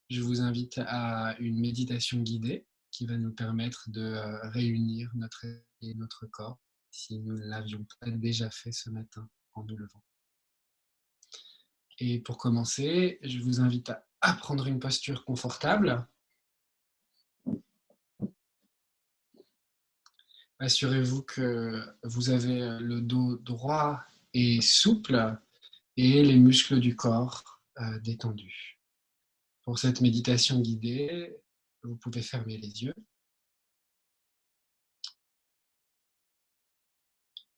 je vous invite à une méditation guidée qui va nous permettre de réunir notre esprit et notre corps si nous ne l'avions pas déjà fait ce matin en nous levant. Et pour commencer, je vous invite à prendre une posture confortable. Assurez-vous que vous avez le dos droit et souple et les muscles du corps détendus. Pour cette méditation guidée, vous pouvez fermer les yeux.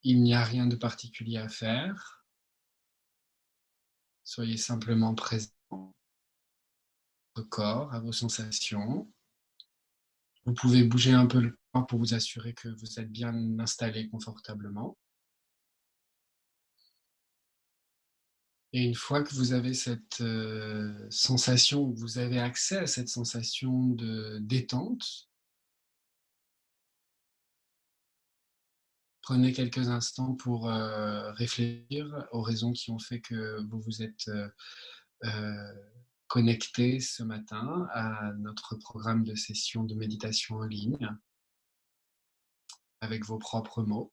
Il n'y a rien de particulier à faire. Soyez simplement présent à votre corps, à vos sensations. Vous pouvez bouger un peu le corps pour vous assurer que vous êtes bien installé confortablement. Et une fois que vous avez cette sensation, vous avez accès à cette sensation de détente, prenez quelques instants pour réfléchir aux raisons qui ont fait que vous vous êtes euh, connecté ce matin à notre programme de session de méditation en ligne avec vos propres mots.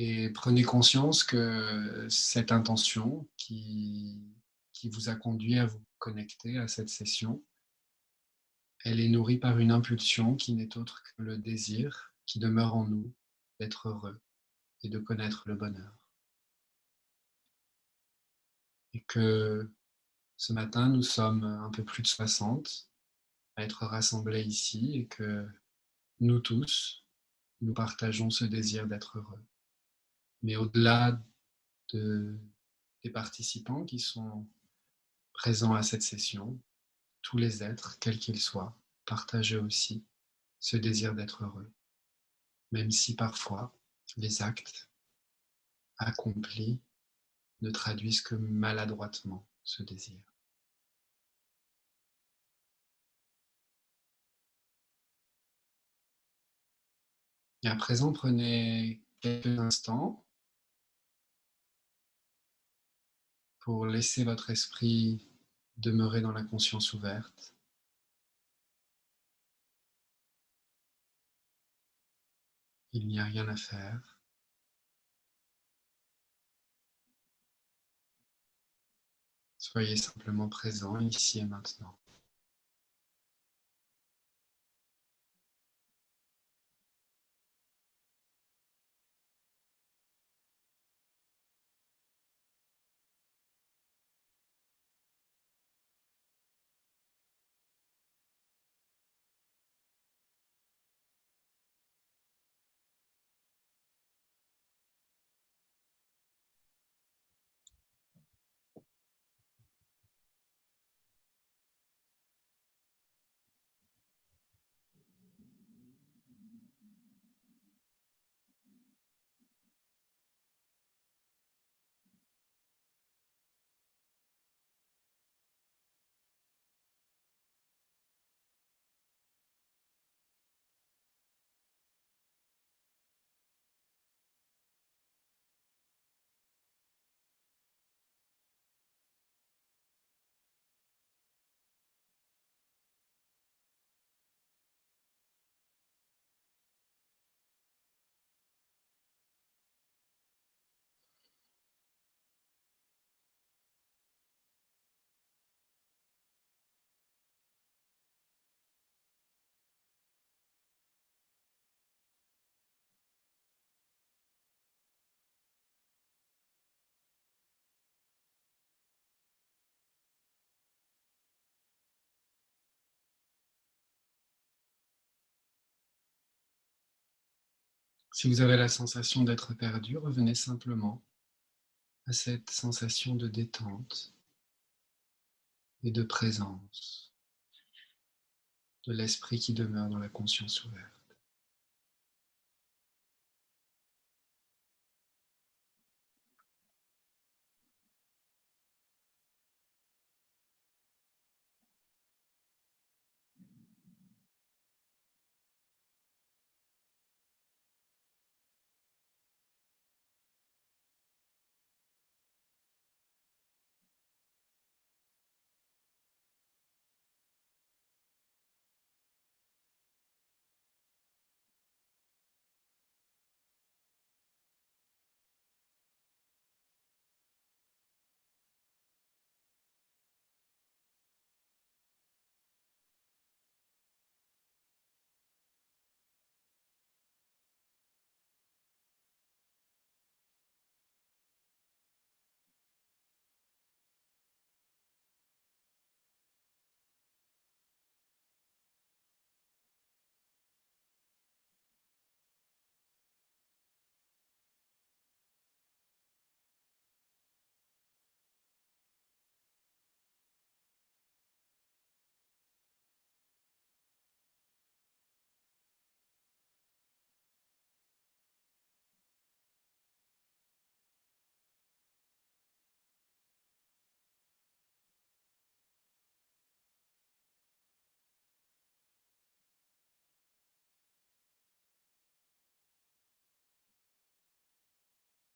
Et prenez conscience que cette intention qui vous a conduit à vous connecter à cette session, elle est nourrie par une impulsion qui n'est autre que le désir qui demeure en nous d'être heureux et de connaître le bonheur. Et que ce matin, nous sommes un peu plus de 60 à être rassemblés ici et que nous tous, nous partageons ce désir d'être heureux. Mais au-delà des participants qui sont présents à cette session, tous les êtres, quels qu'ils soient, partagent aussi ce désir d'être heureux, même si parfois les actes accomplis ne traduisent que maladroitement ce désir. Et à présent, prenez quelques instants pour laisser votre esprit demeurer dans la conscience ouverte. Il n'y a rien à faire. Soyez simplement présent ici et maintenant. Si vous avez la sensation d'être perdu, revenez simplement à cette sensation de détente et de présence de l'esprit qui demeure dans la conscience ouverte.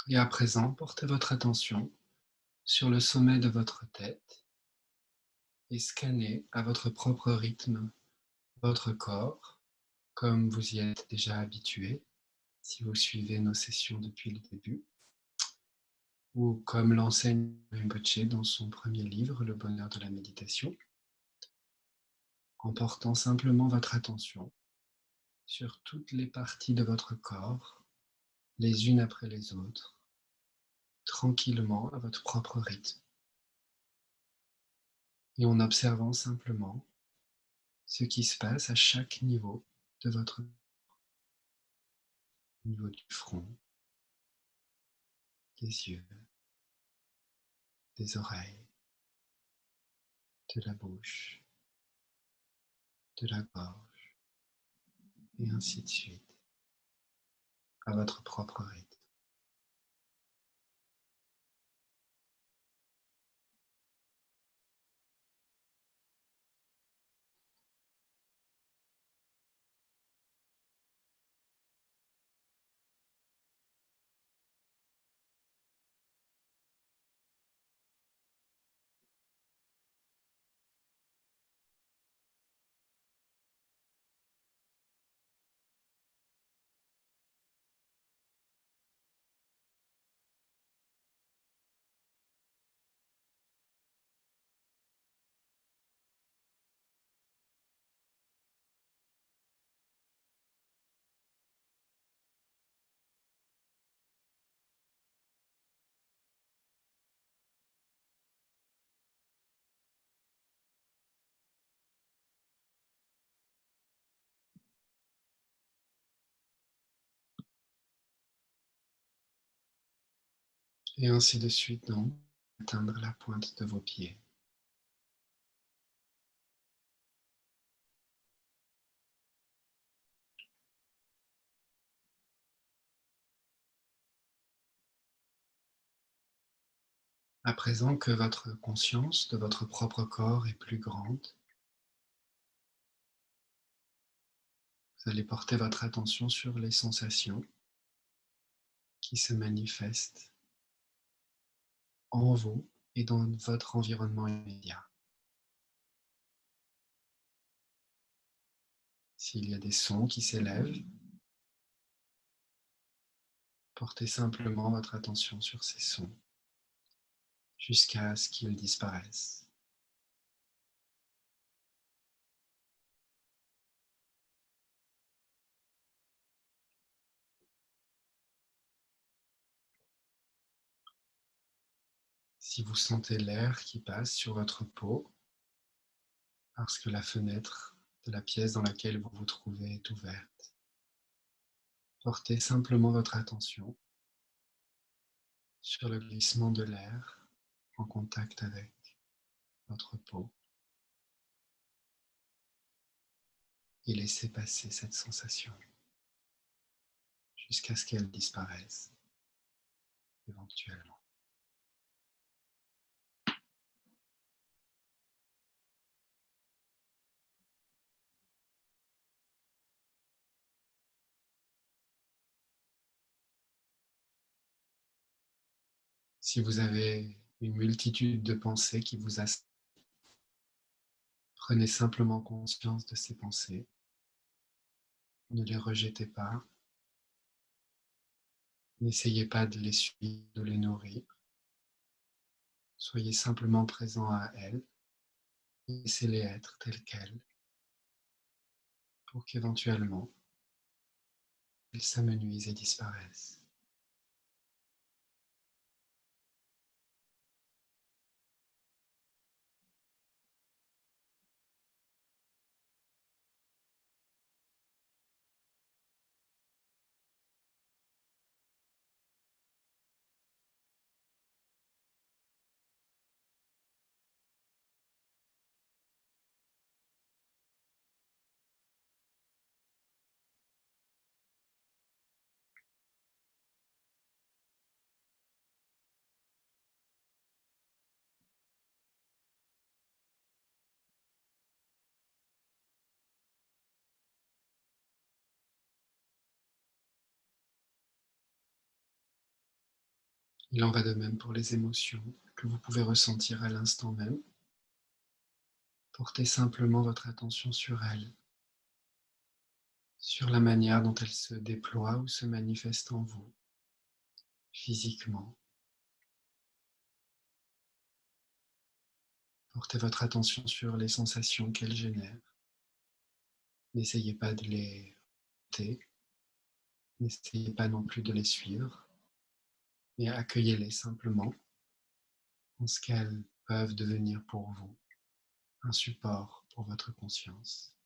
Et à présent, portez votre attention sur le sommet de votre tête et scannez à votre propre rythme votre corps, comme vous y êtes déjà habitué, si vous suivez nos sessions depuis le début, ou comme l'enseigne Rinpoche dans son premier livre, Le bonheur de la méditation, en portant simplement votre attention sur toutes les parties de votre corps, les unes après les autres, tranquillement à votre propre rythme, et en observant simplement ce qui se passe à chaque niveau de votre niveau du front, des yeux, des oreilles, de la bouche, de la gorge, et ainsi de suite, à votre propre rythme. Et ainsi de suite, donc, atteindre la pointe de vos pieds. À présent que votre conscience de votre propre corps est plus grande, vous allez porter votre attention sur les sensations qui se manifestent en vous et dans votre environnement immédiat. S'il y a des sons qui s'élèvent, portez simplement votre attention sur ces sons jusqu'à ce qu'ils disparaissent. Si vous sentez l'air qui passe sur votre peau, parce que la fenêtre de la pièce dans laquelle vous vous trouvez est ouverte, portez simplement votre attention sur le glissement de l'air en contact avec votre peau et laissez passer cette sensation jusqu'à ce qu'elle disparaisse éventuellement. Si vous avez une multitude de pensées qui vous assaillent, prenez simplement conscience de ces pensées. Ne les rejetez pas. N'essayez pas de les suivre, de les nourrir. Soyez simplement présent à elles. Laissez-les être telles quelles pour qu'éventuellement elles s'amenuisent et disparaissent. Il en va de même pour les émotions que vous pouvez ressentir à l'instant même. Portez simplement votre attention sur elles, sur la manière dont elles se déploient ou se manifestent en vous, physiquement. Portez votre attention sur les sensations qu'elles génèrent. N'essayez pas de les noter, n'essayez pas non plus de les suivre, mais accueillez-les simplement en ce qu'elles peuvent devenir pour vous un support pour votre conscience.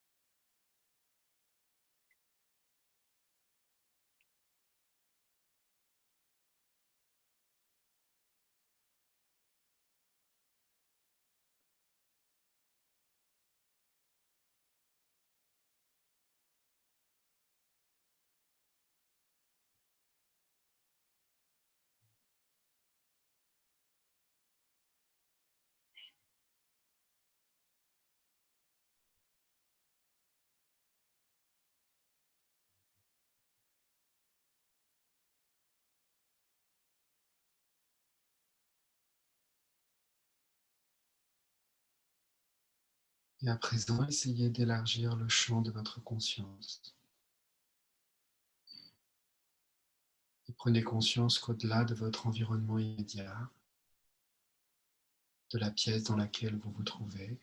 Et à présent, essayez d'élargir le champ de votre conscience. Et prenez conscience qu'au-delà de votre environnement immédiat, de la pièce dans laquelle vous vous trouvez,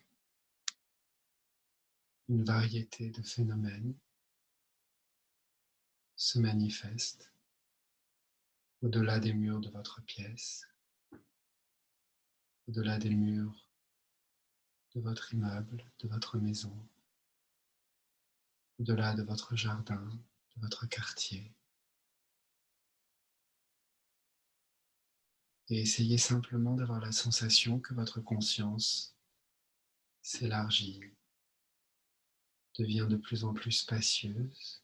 une variété de phénomènes se manifestent au-delà des murs de votre pièce, au-delà des murs de votre immeuble, de votre maison, au-delà de votre jardin, de votre quartier. Et essayez simplement d'avoir la sensation que votre conscience s'élargit, devient de plus en plus spacieuse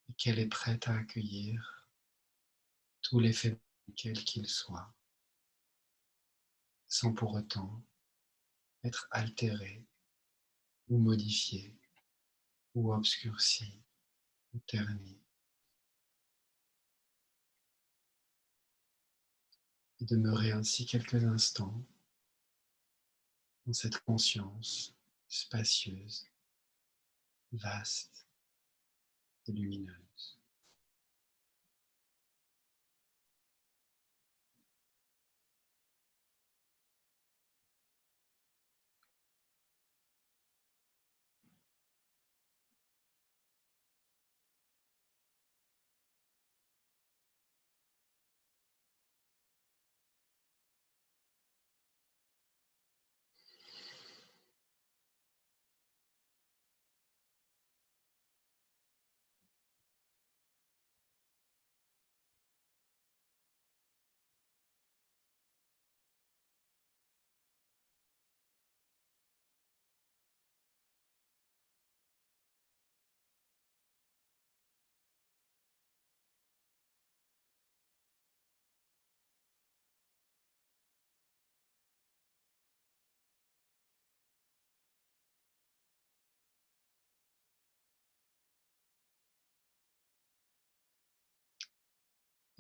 et qu'elle est prête à accueillir tous les phénomènes quels qu'ils soient, sans pour autant être altérée ou modifiée ou obscurcie ou ternie. Et demeurer ainsi quelques instants dans cette conscience spacieuse, vaste et lumineuse.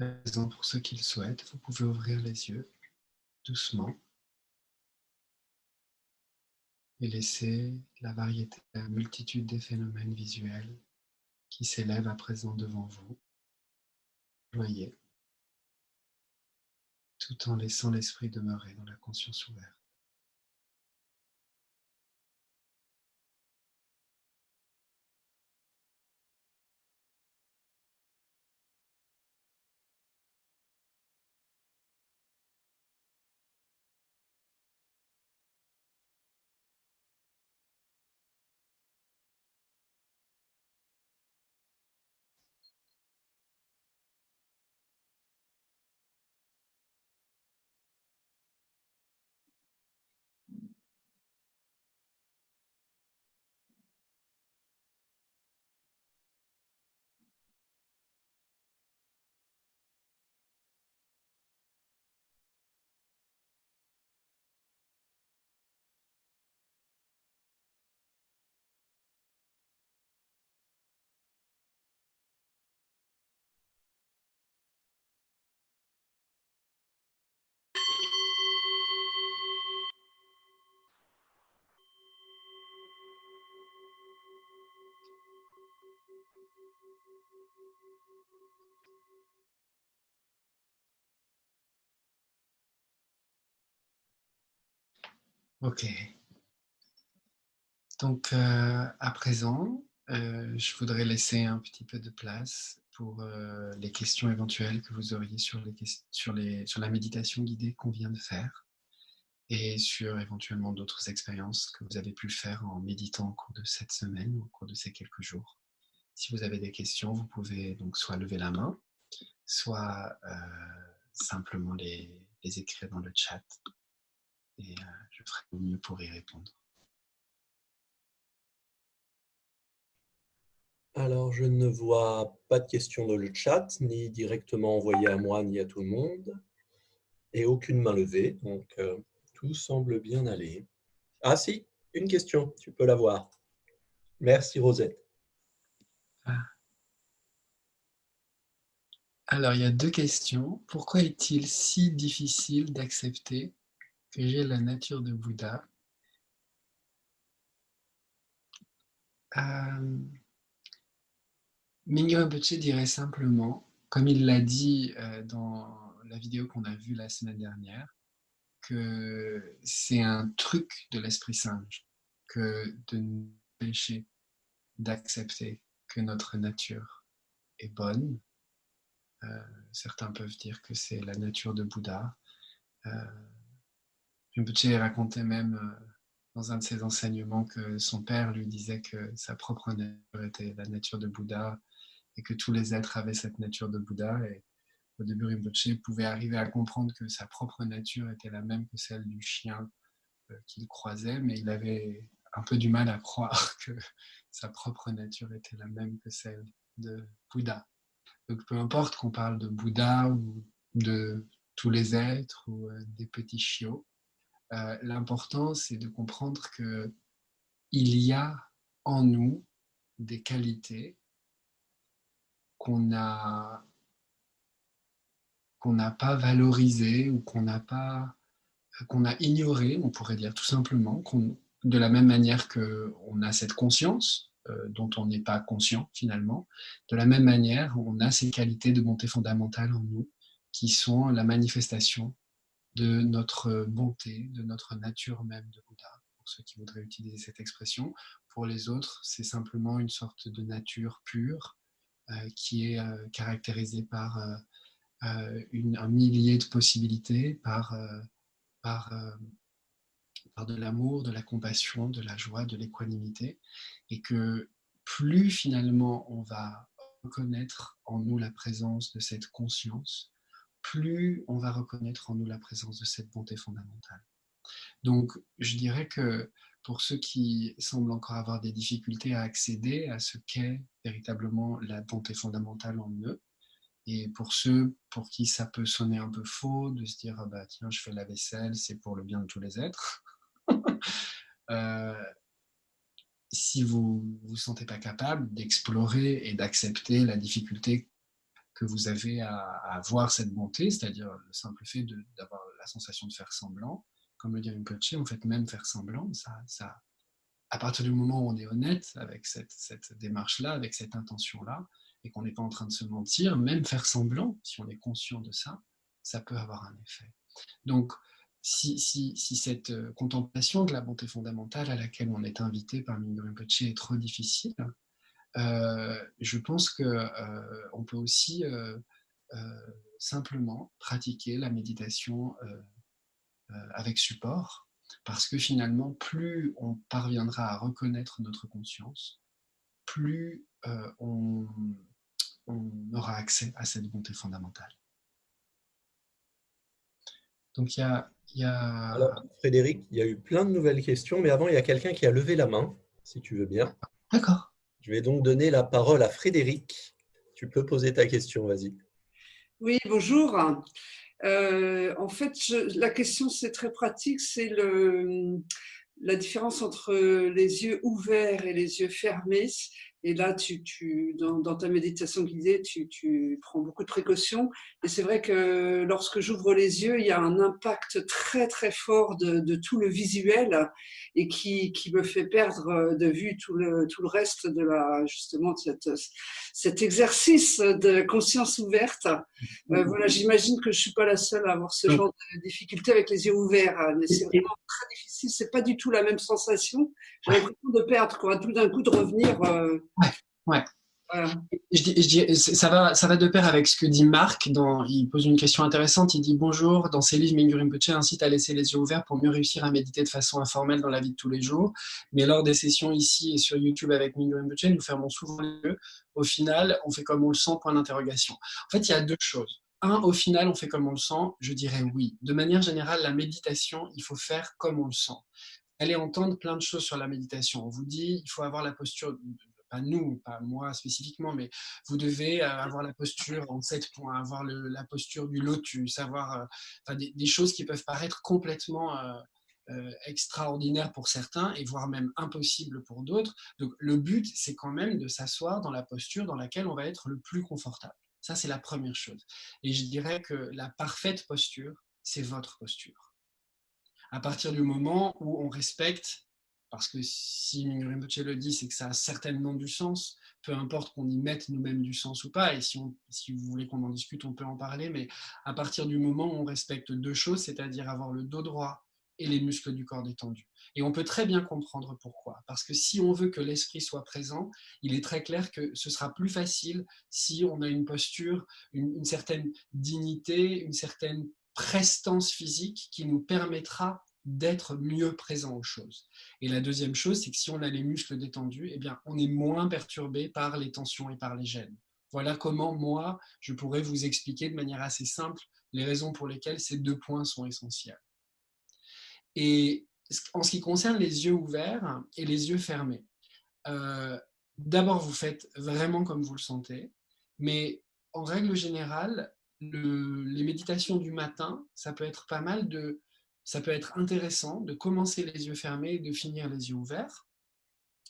À présent, pour ceux qui le souhaitent, vous pouvez ouvrir les yeux doucement et laisser la variété, la multitude des phénomènes visuels qui s'élèvent à présent devant vous, voyez, tout en laissant l'esprit demeurer dans la conscience ouverte. Ok. Donc, à présent, je voudrais laisser un petit peu de place pour les questions éventuelles que vous auriez sur la méditation guidée qu'on vient de faire et sur éventuellement d'autres expériences que vous avez pu faire en méditant au cours de cette semaine ou au cours de ces quelques jours. Si vous avez des questions, vous pouvez donc soit lever la main, soit simplement les écrire dans le chat et je ferai au mieux pour y répondre. Alors, je ne vois pas de questions dans le chat, ni directement envoyées à moi, ni à tout le monde, et aucune main levée, donc tout semble bien aller. Ah si, une question, tu peux l'avoir. Merci Rosette. Ah. Alors, il y a deux questions. Pourquoi est-il si difficile d'accepter que j'ai la nature de Bouddha? euh, Mingyur Rinpoche dirait simplement, comme il l'a dit dans la vidéo qu'on a vue la semaine dernière, que c'est un truc de l'esprit singe que de nous empêcher d'accepter que notre nature est bonne. Certains peuvent dire que c'est la nature de Bouddha. Rinpoche racontait même dans un de ses enseignements que son père lui disait que sa propre nature était la nature de Bouddha et que tous les êtres avaient cette nature de Bouddha. Et au début, Rinpoche pouvait arriver à comprendre que sa propre nature était la même que celle du chien qu'il croisait, mais il avait un peu du mal à croire que sa propre nature était la même que celle de Bouddha. Donc peu importe qu'on parle de Bouddha ou de tous les êtres ou des petits chiots, l'important c'est de comprendre que il y a en nous des qualités qu'on a qu'on n'a pas valorisées ou qu'on a ignorées, on pourrait dire tout simplement, de la même manière qu'on a cette conscience dont on n'est pas conscient finalement, de la même manière on a ces qualités de bonté fondamentale en nous qui sont la manifestation de notre bonté, de notre nature même de Bouddha, pour ceux qui voudraient utiliser cette expression. Pour les autres, c'est simplement une sorte de nature pure qui est caractérisée par un millier de possibilités, par, par de l'amour, de la compassion, de la joie, de l'équanimité, et que plus finalement on va reconnaître en nous la présence de cette conscience, plus on va reconnaître en nous la présence de cette bonté fondamentale. Donc, je dirais que pour ceux qui semblent encore avoir des difficultés à accéder à ce qu'est véritablement la bonté fondamentale en eux, et pour ceux pour qui ça peut sonner un peu faux, de se dire ah bah tiens, je fais la vaisselle, c'est pour le bien de tous les êtres. euh, Si vous ne vous sentez pas capable d'explorer et d'accepter la difficulté que vous avez à voir cette bonté, c'est-à-dire le simple fait d'avoir la sensation de faire semblant, comme le dit Rinpoche, en fait, même faire semblant, à partir du moment où on est honnête avec cette démarche-là, avec cette intention-là, et qu'on n'est pas en train de se mentir, même faire semblant, si on est conscient de ça, ça peut avoir un effet. Donc, si cette contemplation de la bonté fondamentale à laquelle on est invité par Mingyur Rinpoche est trop difficile, je pense qu'on peut aussi simplement pratiquer la méditation avec support, parce que finalement, plus on parviendra à reconnaître notre conscience, plus on aura accès à cette bonté fondamentale. Donc il y Alors, a... Frédéric, il y a eu plein de nouvelles questions, mais avant, il y a quelqu'un qui a levé la main, si tu veux bien. D'accord. Je vais donc donner la parole à Frédéric. Tu peux poser ta question, vas-y. Oui, bonjour. En fait, la question, c'est très pratique, c'est la différence entre les yeux ouverts et les yeux fermés. Et là, dans ta méditation guidée, tu prends beaucoup de précautions. Et c'est vrai que lorsque j'ouvre les yeux, il y a un impact très, très fort de tout le visuel et qui me fait perdre de vue tout le reste justement, cet exercice de conscience ouverte. Voilà, j'imagine que je suis pas la seule à avoir ce genre de difficulté avec les yeux ouverts. Mais c'est vraiment très difficile. C'est pas du tout la même sensation. J'ai l'impression de perdre, quoi. Tout d'un coup, de revenir. Ouais. Voilà. Ça va de pair avec ce que dit Marc. Il pose une question intéressante. Il dit bonjour. Dans ses livres, Mingyur Rinpoche incite à laisser les yeux ouverts pour mieux réussir à méditer de façon informelle dans la vie de tous les jours. Mais lors des sessions ici et sur YouTube avec Mingyur Rinpoche, nous fermons souvent les yeux. Au final, on fait comme on le sent, point d'interrogation. En fait, il y a deux choses. Au final, on fait comme on le sent. Je dirais oui. De manière générale, la méditation, il faut faire comme on le sent. Allez entendre plein de choses sur la méditation. On vous dit, il faut avoir la posture, pas nous, pas moi spécifiquement, mais vous devez avoir la posture en 7 points, avoir la posture du lotus, avoir des choses qui peuvent paraître complètement extraordinaires pour certains et voire même impossibles pour d'autres. Donc le but, c'est quand même de s'asseoir dans la posture dans laquelle on va être le plus confortable. Ça, c'est la première chose. Et je dirais que la parfaite posture, c'est votre posture. À partir du moment où on respecte, parce que si Mingyur Rinpoche le dit, c'est que ça a certainement du sens, peu importe qu'on y mette nous-mêmes du sens ou pas, et si vous voulez qu'on en discute, on peut en parler, mais à partir du moment où on respecte deux choses, c'est-à-dire avoir le dos droit et les muscles du corps détendus. Et on peut très bien comprendre pourquoi. Parce que si on veut que l'esprit soit présent, il est très clair que ce sera plus facile si on a une posture, une certaine dignité, une certaine prestance physique qui nous permettra d'être mieux présent aux choses. Et la deuxième chose, c'est que si on a les muscles détendus, eh bien, on est moins perturbé par les tensions et par les gênes. Voilà comment moi, je pourrais vous expliquer de manière assez simple les raisons pour lesquelles ces deux points sont essentiels. Et en ce qui concerne les yeux ouverts et les yeux fermés, d'abord, vous faites vraiment comme vous le sentez, mais en règle générale, les méditations du matin, ça peut être ça peut être intéressant de commencer les yeux fermés et de finir les yeux ouverts,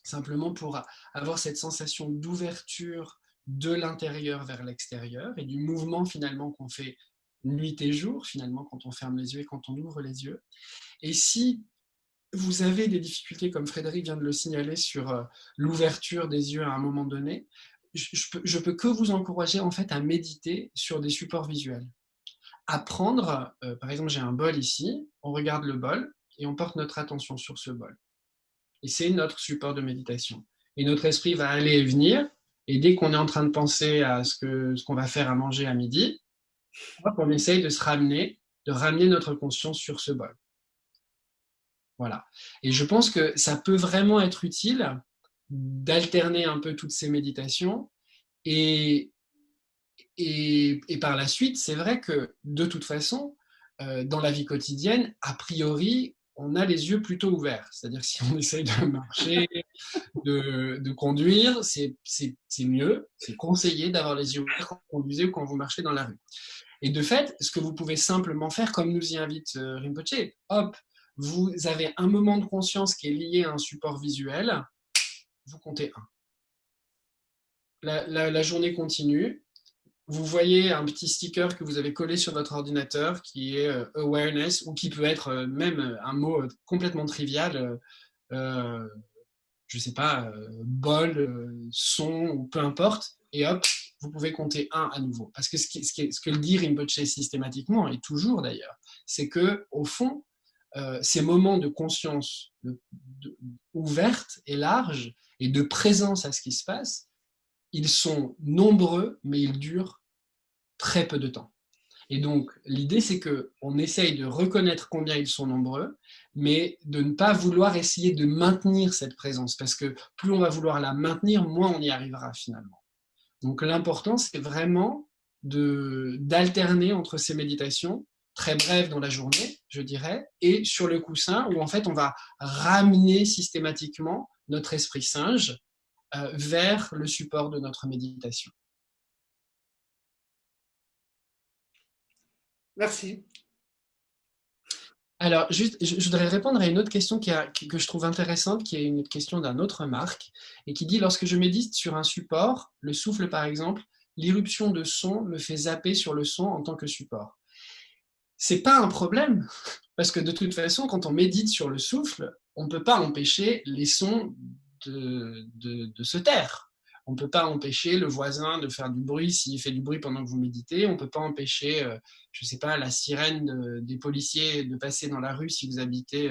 simplement pour avoir cette sensation d'ouverture de l'intérieur vers l'extérieur et du mouvement finalement qu'on fait nuit et jour, finalement, quand on ferme les yeux et quand on ouvre les yeux. Et si vous avez des difficultés, comme Frédéric vient de le signaler, sur l'ouverture des yeux à un moment donné, je peux que vous encourager en fait à méditer sur des supports visuels. Apprendre, par exemple, j'ai un bol ici, on regarde le bol et on porte notre attention sur ce bol. Et c'est notre support de méditation. Et notre esprit va aller et venir, et dès qu'on est en train de penser à ce qu'on va faire à manger à midi, on essaye de ramener notre conscience sur ce bol. Voilà. Et je pense que ça peut vraiment être utile d'alterner un peu toutes ces méditations. Et, et par la suite, c'est vrai que de toute façon, dans la vie quotidienne, a priori, on a les yeux plutôt ouverts. C'est-à-dire que si on essaye de marcher, de conduire, c'est mieux, c'est conseillé d'avoir les yeux ouverts quand vous conduisez ou quand vous marchez dans la rue. Et de fait, ce que vous pouvez simplement faire, comme nous y invite Rinpoche, hop, vous avez un moment de conscience qui est lié à un support visuel, vous comptez 1. La journée continue, vous voyez un petit sticker que vous avez collé sur votre ordinateur qui est awareness, ou qui peut être même un mot complètement trivial, je ne sais pas, bol, son, ou peu importe, et hop, vous pouvez compter 1 à nouveau. Parce que ce que le dit Rinpoche systématiquement, et toujours d'ailleurs, c'est que au fond, ces moments de conscience ouverte et large, et de présence à ce qui se passe, ils sont nombreux, mais ils durent très peu de temps. Et donc, l'idée, c'est qu'on essaye de reconnaître combien ils sont nombreux, mais de ne pas vouloir essayer de maintenir cette présence, parce que plus on va vouloir la maintenir, moins on y arrivera finalement. Donc, l'important, c'est vraiment d'alterner entre ces méditations, très brèves dans la journée, je dirais, et sur le coussin, où en fait, on va ramener systématiquement notre esprit singe vers le support de notre méditation. Merci. Alors, juste, je voudrais répondre à une autre question que je trouve intéressante, qui est une question d'un autre Marc, et qui dit, lorsque je médite sur un support, le souffle par exemple, l'irruption de son me fait zapper sur le son en tant que support. C'est pas un problème, parce que de toute façon, quand on médite sur le souffle, on ne peut pas empêcher les sons de se taire. On ne peut pas empêcher le voisin de faire du bruit s'il fait du bruit pendant que vous méditez. On ne peut pas empêcher, je ne sais pas, la sirène des policiers de passer dans la rue si vous habitez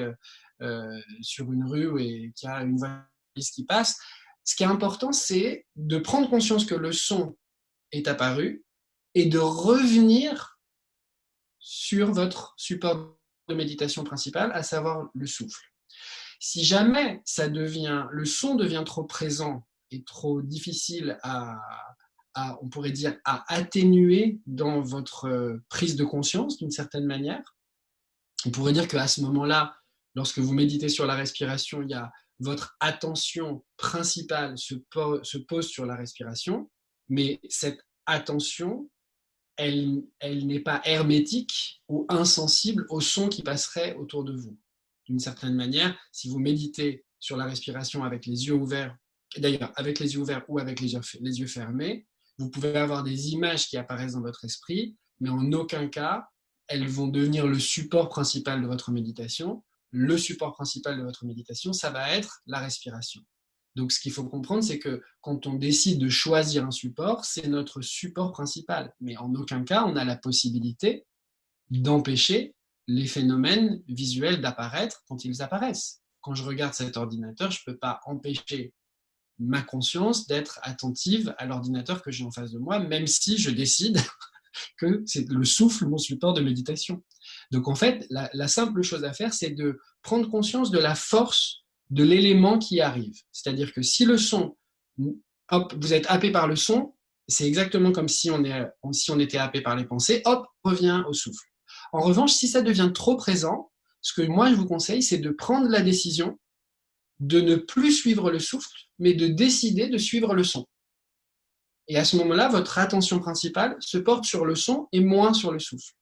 sur une rue et qu'il y a une voiture qui passe. Ce qui est important, c'est de prendre conscience que le son est apparu et de revenir sur votre support de méditation principal, à savoir le souffle. Si jamais le son devient trop présent et trop difficile on pourrait dire, à atténuer dans votre prise de conscience d'une certaine manière, on pourrait dire qu'à ce moment-là, lorsque vous méditez sur la respiration, votre attention principale se pose sur la respiration, mais cette attention, elle n'est pas hermétique ou insensible au son qui passerait autour de vous. D'une certaine manière, si vous méditez sur la respiration avec les yeux ouverts, d'ailleurs avec les yeux ouverts ou avec les yeux fermés, vous pouvez avoir des images qui apparaissent dans votre esprit, mais en aucun cas, elles vont devenir le support principal de votre méditation. Le support principal de votre méditation, ça va être la respiration. Donc, ce qu'il faut comprendre, c'est que quand on décide de choisir un support, c'est notre support principal. Mais en aucun cas, on a la possibilité d'empêcher les phénomènes visuels d'apparaître quand ils apparaissent. Quand je regarde cet ordinateur, je ne peux pas empêcher ma conscience d'être attentive à l'ordinateur que j'ai en face de moi, même si je décide que c'est le souffle mon support de méditation. Donc en fait, la simple chose à faire, c'est de prendre conscience de la force de l'élément qui arrive. C'est-à-dire que si le son, hop, vous êtes happé par le son, c'est exactement comme si on était happé par les pensées, hop, revient au souffle. En revanche, si ça devient trop présent, ce que moi je vous conseille, c'est de prendre la décision de ne plus suivre le souffle, mais de décider de suivre le son. Et à ce moment-là, votre attention principale se porte sur le son et moins sur le souffle.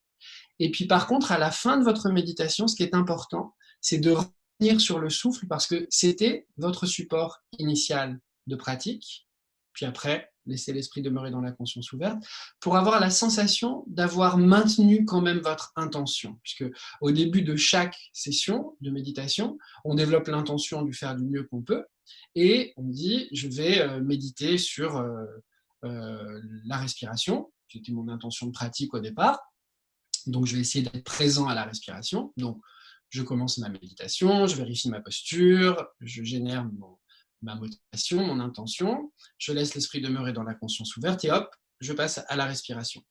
Et puis par contre, à la fin de votre méditation, ce qui est important, c'est de revenir sur le souffle parce que c'était votre support initial de pratique. Puis après, laissez l'esprit demeurer dans la conscience ouverte pour avoir la sensation d'avoir maintenu quand même votre intention. Puisque au début de chaque session de méditation, on développe l'intention de faire du mieux qu'on peut et on dit, je vais méditer sur la respiration. C'était mon intention de pratique au départ. Donc, je vais essayer d'être présent à la respiration. Donc, je commence ma méditation, je vérifie ma posture, je génère ma motivation, mon intention, je laisse l'esprit demeurer dans la conscience ouverte et hop, je passe à la respiration.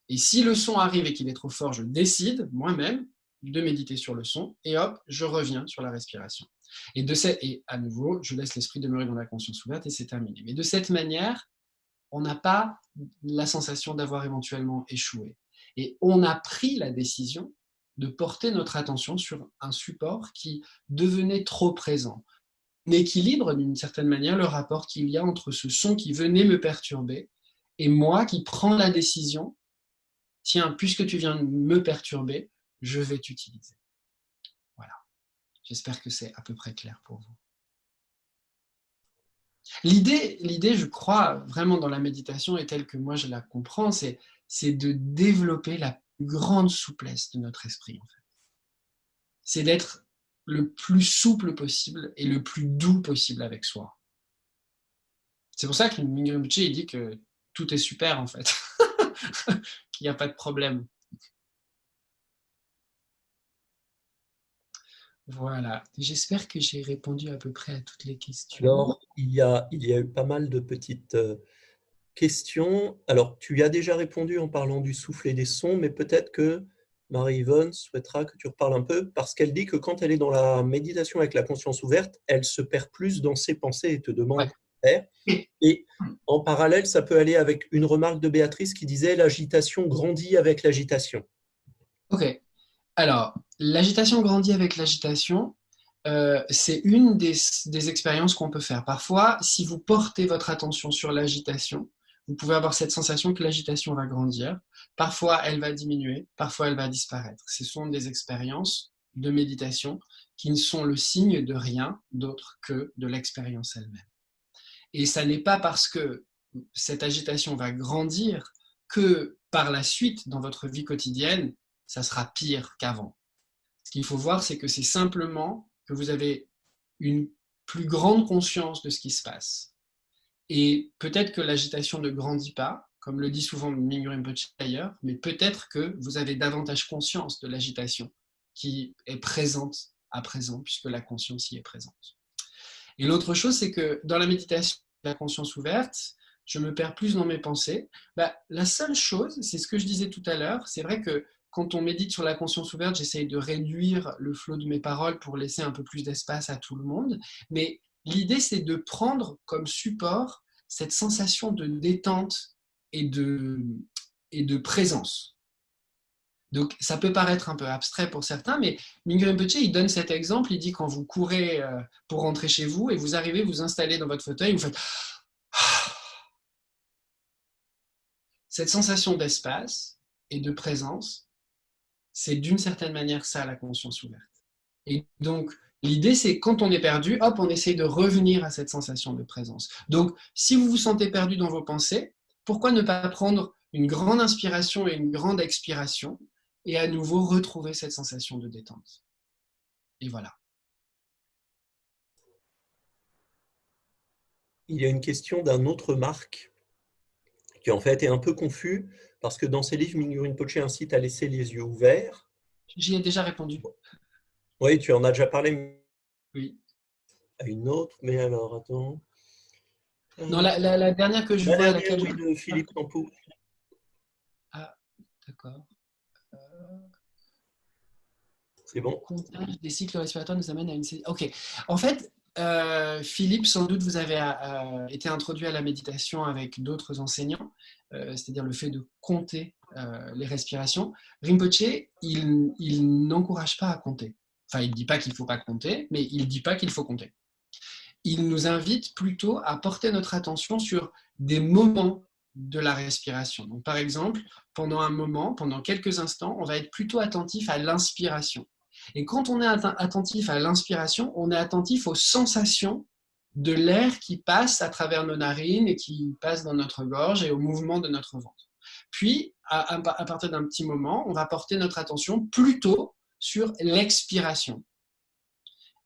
Et si le son arrive et qu'il est trop fort, je décide moi-même de méditer sur le son et hop, je reviens sur la respiration. Et à nouveau, je laisse l'esprit demeurer dans la conscience ouverte et c'est terminé. Mais de cette manière, on n'a pas la sensation d'avoir éventuellement échoué. Et on a pris la décision de porter notre attention sur un support qui devenait trop présent. On équilibre d'une certaine manière le rapport qu'il y a entre ce son qui venait me perturber et moi qui prends la décision, tiens, puisque tu viens de me perturber, je vais t'utiliser. Voilà. J'espère que c'est à peu près clair pour vous. L'idée, je crois, vraiment dans la méditation et telle que moi je la comprends, c'est de développer la plus grande souplesse de notre esprit, en fait. C'est d'être le plus souple possible et le plus doux possible avec soi. C'est pour ça que Mingyur Rinpoche, il dit que tout est super, en fait. Qu'il n'y a pas de problème. Voilà. J'espère que j'ai répondu à peu près à toutes les questions. Alors, il y a eu pas mal de petites questions. Alors, tu y as déjà répondu en parlant du souffle et des sons, mais peut-être que Marie-Yvonne souhaitera que tu reparles un peu, parce qu'elle dit que quand elle est dans la méditation avec la conscience ouverte, elle se perd plus dans ses pensées et te demande de faire. Et en parallèle, ça peut aller avec une remarque de Béatrice qui disait « l'agitation grandit avec l'agitation ». Ok. Alors, l'agitation grandit avec l'agitation. C'est une des expériences qu'on peut faire. Parfois, si vous portez votre attention sur l'agitation, vous pouvez avoir cette sensation que l'agitation va grandir. Parfois, elle va diminuer. Parfois, elle va disparaître. Ce sont des expériences de méditation qui ne sont le signe de rien d'autre que de l'expérience elle-même. Et ça n'est pas parce que cette agitation va grandir que par la suite, dans votre vie quotidienne, ça sera pire qu'avant. Ce qu'il faut voir, c'est que c'est simplement que vous avez une plus grande conscience de ce qui se passe. Et peut-être que l'agitation ne grandit pas, comme le dit souvent Mingyur Rinpoche d'ailleurs, mais peut-être que vous avez davantage conscience de l'agitation qui est présente à présent, puisque la conscience y est présente. Et l'autre chose, c'est que dans la méditation de la conscience ouverte, je me perds plus dans mes pensées. La seule chose, c'est ce que je disais tout à l'heure, c'est vrai que quand on médite sur la conscience ouverte, j'essaye de réduire le flot de mes paroles pour laisser un peu plus d'espace à tout le monde, mais l'idée, c'est de prendre comme support cette sensation de détente et de présence. Donc, ça peut paraître un peu abstrait pour certains, mais Mingyur Rinpoche, il donne cet exemple, il dit quand vous courez pour rentrer chez vous et vous arrivez, vous installez dans votre fauteuil, vous faites cette sensation d'espace et de présence, c'est d'une certaine manière ça la conscience ouverte. Et donc, l'idée, c'est quand on est perdu, hop, on essaye de revenir à cette sensation de présence. Donc, si vous vous sentez perdu dans vos pensées, pourquoi ne pas prendre une grande inspiration et une grande expiration et à nouveau retrouver cette sensation de détente. Et voilà. Il y a une question d'un autre Marc qui en fait est un peu confus parce que dans ses livres, Mingyur Rinpoche incite à laisser les yeux ouverts. J'y ai déjà répondu. Oui, tu en as déjà parlé. Oui. À une autre, mais alors, attends. Non, la dernière que je vois... La dernière, oui, de Philippe Campou. Ah, d'accord. C'est bon. Le comptage des cycles respiratoires nous amène à une... Ok. En fait, Philippe, sans doute, vous avez été introduit à la méditation avec d'autres enseignants, c'est-à-dire le fait de compter les respirations. Rinpoche, il n'encourage pas à compter. Enfin, il ne dit pas qu'il ne faut pas compter, mais il ne dit pas qu'il faut compter. Il nous invite plutôt à porter notre attention sur des moments de la respiration. Donc, par exemple, pendant un moment, pendant quelques instants, on va être plutôt attentif à l'inspiration. Et quand on est attentif à l'inspiration, on est attentif aux sensations de l'air qui passe à travers nos narines et qui passe dans notre gorge et au mouvement de notre ventre. Puis, à partir d'un petit moment, on va porter notre attention plutôt sur l'expiration.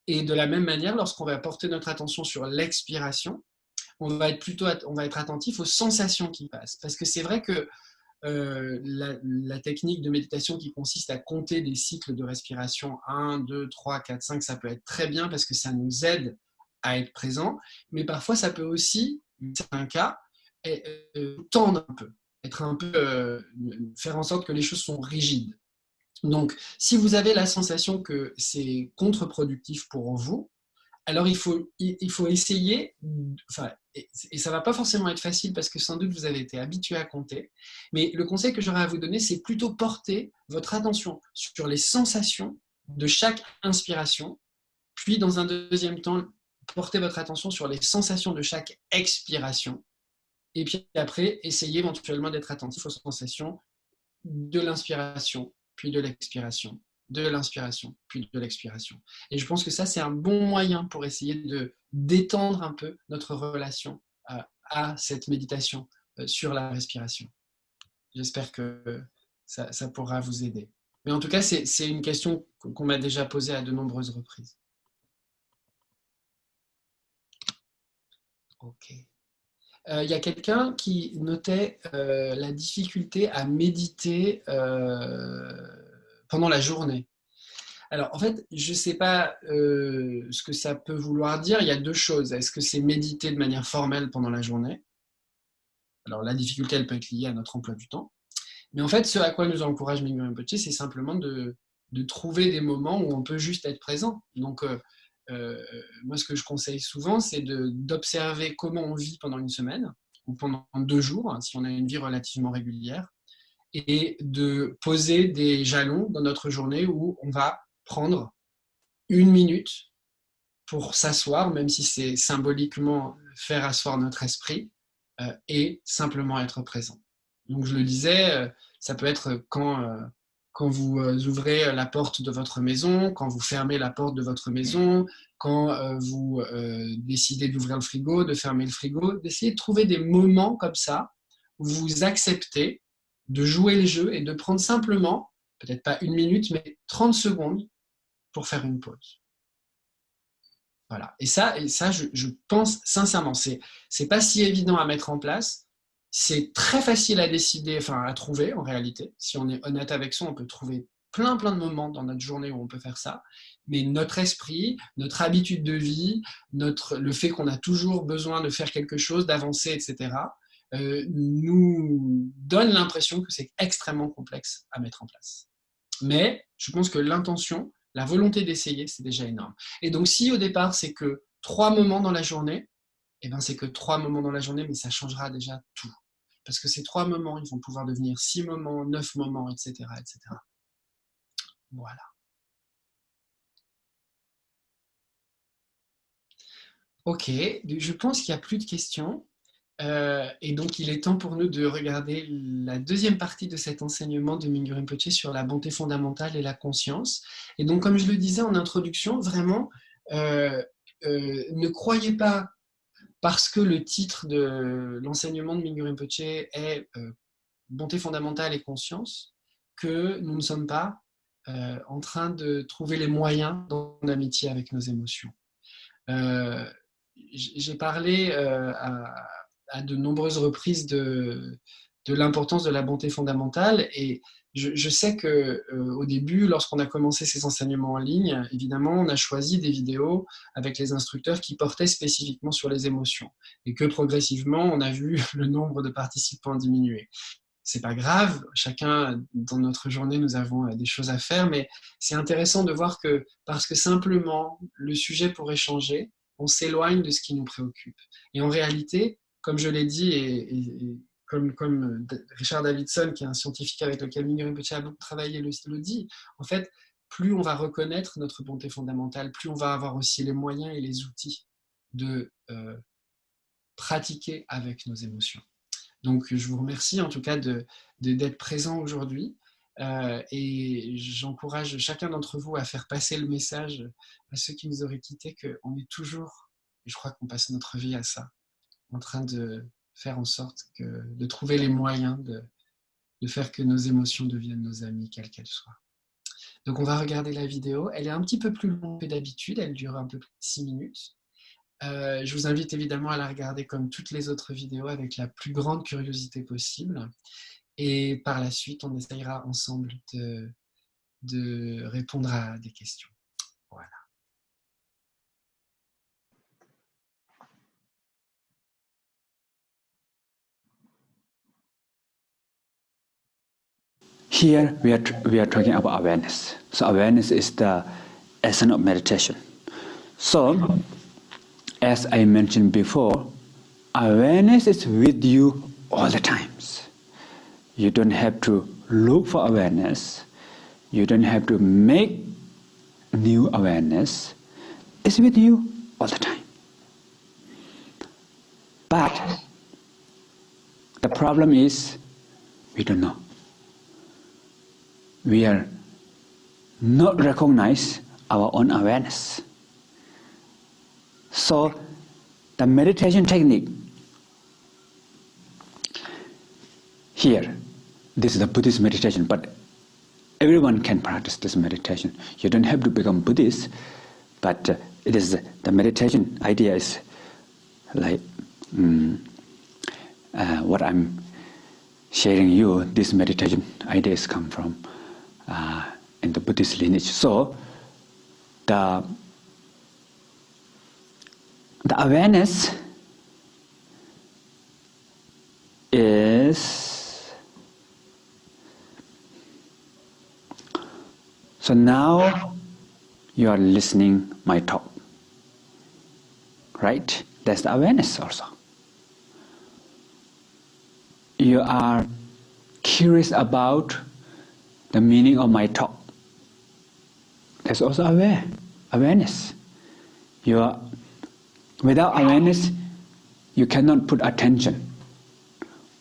Et de la même manière, lorsqu'on va porter notre attention sur l'expiration, on va être attentif aux sensations qui passent. Parce que c'est vrai que la technique de méditation qui consiste à compter des cycles de respiration 1, 2, 3, 4, 5, ça peut être très bien parce que ça nous aide à être présent, mais parfois ça peut aussi, dans certains cas, tendre un peu, faire en sorte que les choses sont rigides. Donc, si vous avez la sensation que c'est contre-productif pour vous, alors il faut essayer, et ça ne va pas forcément être facile parce que sans doute vous avez été habitué à compter, mais le conseil que j'aurais à vous donner, c'est plutôt porter votre attention sur les sensations de chaque inspiration, puis dans un deuxième temps, porter votre attention sur les sensations de chaque expiration, et puis après, essayez éventuellement d'être attentif aux sensations de l'inspiration, puis de l'expiration, de l'inspiration, puis de l'expiration. Et je pense que ça, c'est un bon moyen pour essayer de détendre un peu notre relation à cette méditation sur la respiration. J'espère que ça pourra vous aider. Mais en tout cas, c'est une question qu'on m'a déjà posée à de nombreuses reprises. Ok. Il y a quelqu'un qui notait la difficulté à méditer pendant la journée. Alors, en fait, je ne sais pas ce que ça peut vouloir dire. Il y a deux choses. Est-ce que c'est méditer de manière formelle pendant la journée? Alors, la difficulté, elle peut être liée à notre emploi du temps. Mais en fait, ce à quoi nous encourage Mingyur Rinpoche, c'est simplement de trouver des moments où on peut juste être présent. Donc, moi, ce que je conseille souvent, c'est d'observer comment on vit pendant une semaine ou pendant 2 jours, hein, si on a une vie relativement régulière, et de poser des jalons dans notre journée où on va prendre 1 minute pour s'asseoir, même si c'est symboliquement faire asseoir notre esprit, et simplement être présent. Donc je le disais, ça peut être quand quand vous ouvrez la porte de votre maison, quand vous fermez la porte de votre maison, quand vous décidez d'ouvrir le frigo, de fermer le frigo, d'essayer de trouver des moments comme ça où vous acceptez de jouer le jeu et de prendre simplement, peut-être pas 1 minute, mais 30 secondes pour faire une pause. Voilà. Et ça je pense sincèrement, c'est pas si évident à mettre en place. C'est très facile à décider, enfin à trouver en réalité. Si on est honnête avec soi, on peut trouver plein de moments dans notre journée où on peut faire ça. Mais notre esprit, notre habitude de vie, le fait qu'on a toujours besoin de faire quelque chose, d'avancer, etc., nous donne l'impression que c'est extrêmement complexe à mettre en place. Mais je pense que l'intention, la volonté d'essayer, c'est déjà énorme. Et donc si au départ c'est que 3 moments dans la journée, eh ben c'est que 3 moments dans la journée, mais ça changera déjà tout. Parce que ces 3 moments, ils vont pouvoir devenir 6 moments, 9 moments, etc., etc. Voilà. Ok, je pense qu'il n'y a plus de questions. Et donc, il est temps pour nous de regarder la deuxième partie de cet enseignement de Mingyur Rinpoche sur la bonté fondamentale et la conscience. Et donc, comme je le disais en introduction, vraiment, ne croyez pas, parce que le titre de l'enseignement de Mingyur Rinpoche est bonté fondamentale et conscience, que nous ne sommes pas en train de trouver les moyens dans l'amitié avec nos émotions. J'ai parlé à de nombreuses reprises de l'importance de la bonté fondamentale et je sais que au début, lorsqu'on a commencé ces enseignements en ligne, évidemment, on a choisi des vidéos avec les instructeurs qui portaient spécifiquement sur les émotions et que progressivement, on a vu le nombre de participants diminuer. C'est pas grave, chacun dans notre journée, nous avons des choses à faire, mais c'est intéressant de voir que parce que simplement le sujet pourrait changer, on s'éloigne de ce qui nous préoccupe. Et en réalité, comme je l'ai dit, et comme Richard Davidson, qui est un scientifique avec lequel Mingyur Rinpoche a beaucoup travaillé, le dit, en fait, plus on va reconnaître notre bonté fondamentale, plus on va avoir aussi les moyens et les outils de pratiquer avec nos émotions. Donc, je vous remercie en tout cas d'être présent aujourd'hui et j'encourage chacun d'entre vous à faire passer le message à ceux qui nous auraient quittés qu'on est toujours, et je crois qu'on passe notre vie à ça, en train de faire en sorte de trouver les moyens de faire que nos émotions deviennent nos amis, quelles qu'elles soient. Donc, on va regarder la vidéo. Elle est un petit peu plus longue que d'habitude, elle dure un peu plus de 6 minutes. Je vous invite évidemment à la regarder comme toutes les autres vidéos avec la plus grande curiosité possible. Et par la suite, on essayera ensemble de répondre à des questions. Voilà. Here we are talking about awareness. So awareness is the essence of meditation. So, as I mentioned before, awareness is with you all the times. You don't have to look for awareness. You don't have to make new awareness. It's with you all the time. But the problem is we don't know. We are not recognize our own awareness. So the meditation technique here, this is a Buddhist meditation, but everyone can practice this meditation. You don't have to become Buddhist, but it is the meditation idea is like what I'm sharing you. This meditation ideas come from in the Buddhist lineage. So the awareness is, so now you are listening my talk, right? That's the awareness also. You are curious about the meaning of my talk. That's also awareness. You are, without awareness, you cannot put attention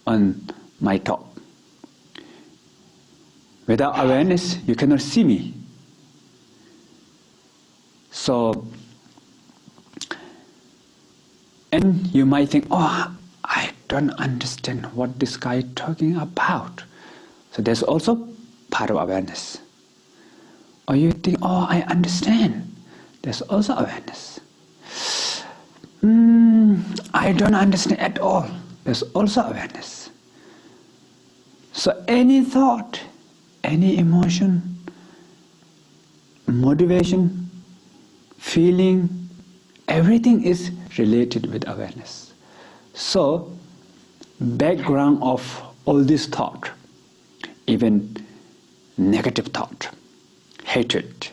on my talk. Without awareness, you cannot see me. So, and you might think, oh, I don't understand what this guy is talking about. So there's also part of awareness. Or you think, oh, I understand. There's also awareness. I don't understand at all. There's also awareness. So any thought, any emotion, motivation, feeling, everything is related with awareness. So, background of all this thought, even negative thought, hatred,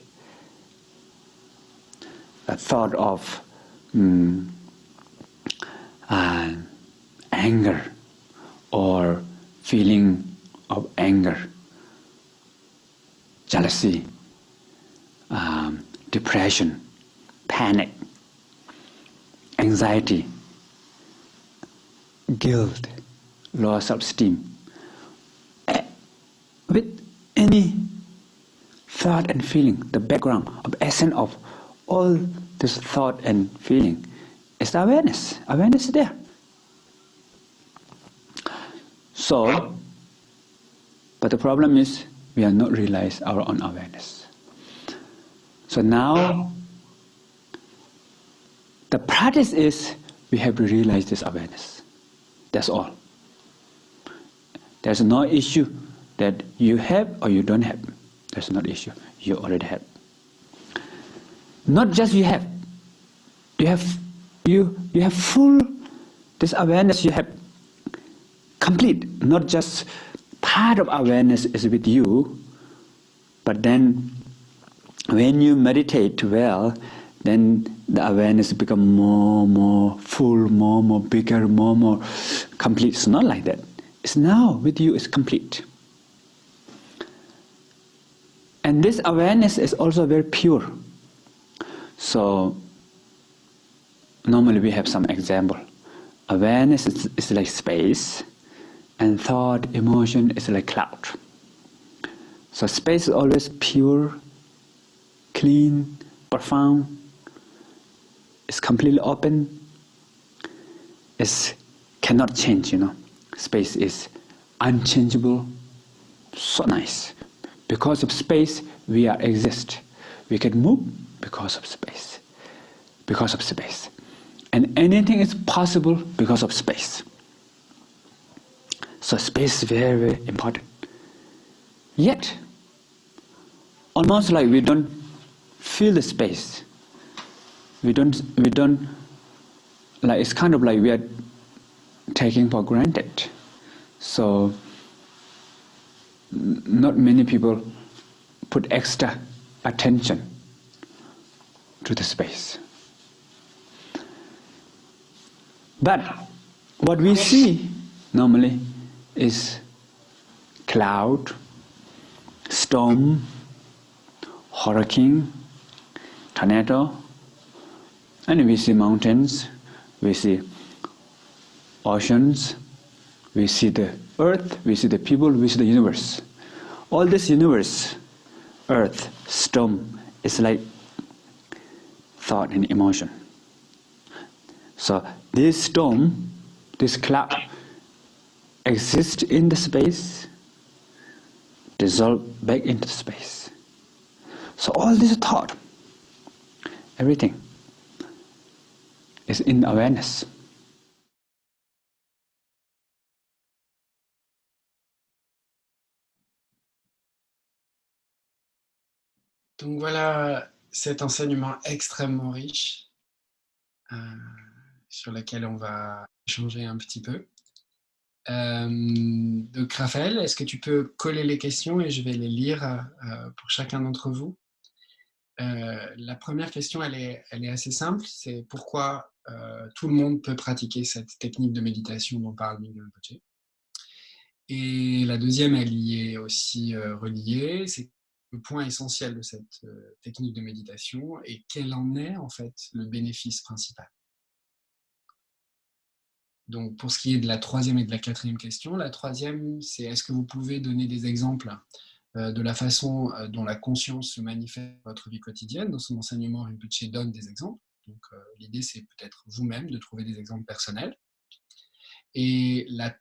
a thought of anger or feeling of anger, jealousy, depression, panic, anxiety, guilt, low self-esteem. With any thought and feeling, the background of essence of all this thought and feeling is the awareness. Awareness is there. So, but the problem is we are not realize our own awareness. So now, the practice is we have to realize this awareness. That's all. There's no issue that you have or you don't have. There's no issue. You already have. Not just you have. You have full this awareness. You have complete. Not just part of awareness is with you, but then when you meditate well, then the awareness becomes more full, more bigger, more complete. It's not like that. It's now with you, it's complete. And this awareness is also very pure. So, normally we have some example. Awareness is like space, and thought, emotion is like cloud. So space is always pure, clean, profound. It's completely open. It cannot change, Space is unchangeable. So nice. Because of space, we exist. We can move because of space. Because of space. And anything is possible because of space. So space is very, very important. Yet, almost like we don't feel the space. We don't, like, it's kind of like we are taking for granted. So, not many people put extra attention to the space. But what we see normally is cloud, storm, hurricane, tornado, and we see mountains, we see oceans, we see the earth, we see the people, we see the universe. All this universe, earth, storm, is like thought and emotion. So this storm, this cloud, exists in the space, dissolve back into the space. So all this thought, everything, is in awareness. Donc voilà cet enseignement extrêmement riche sur lequel on va échanger un petit peu. Donc Raphaël, est-ce que tu peux coller les questions et je vais les lire pour chacun d'entre vous. La première question, elle est assez simple, c'est pourquoi tout le monde peut pratiquer cette technique de méditation dont parle Mingyur Rinpoche. Et la deuxième, elle y est aussi reliée, c'est le point essentiel de cette technique de méditation et quel en est en fait le bénéfice principal. Donc pour ce qui est de la troisième et de la quatrième question, la troisième, c'est est-ce que vous pouvez donner des exemples de la façon dont la conscience se manifeste dans votre vie quotidienne. Dans son enseignement, Rinpoche donne des exemples. Donc, l'idée, c'est peut-être vous-même de trouver des exemples personnels. Et la